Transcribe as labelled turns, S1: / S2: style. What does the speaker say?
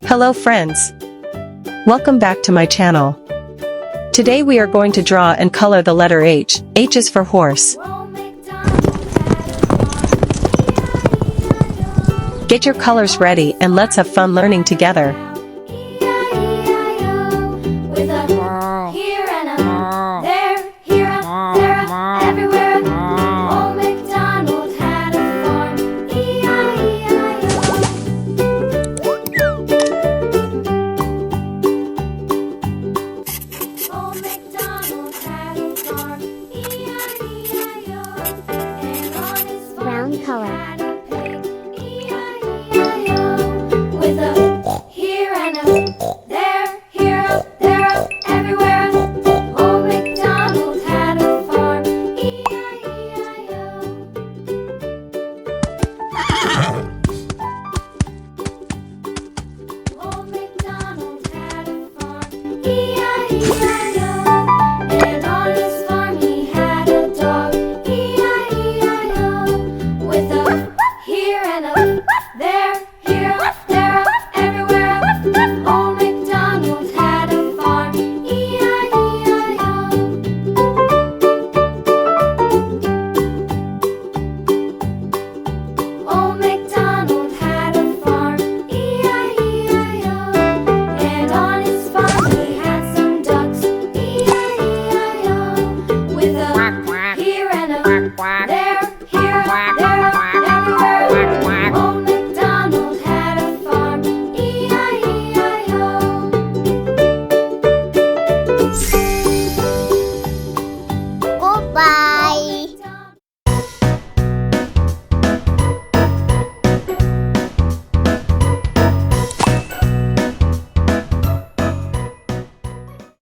S1: Hello friends. Welcome back to my channel. Today we are going to draw and color the letter H. H is for horse. Get your colors ready and let's have fun learning together.
S2: Brown color.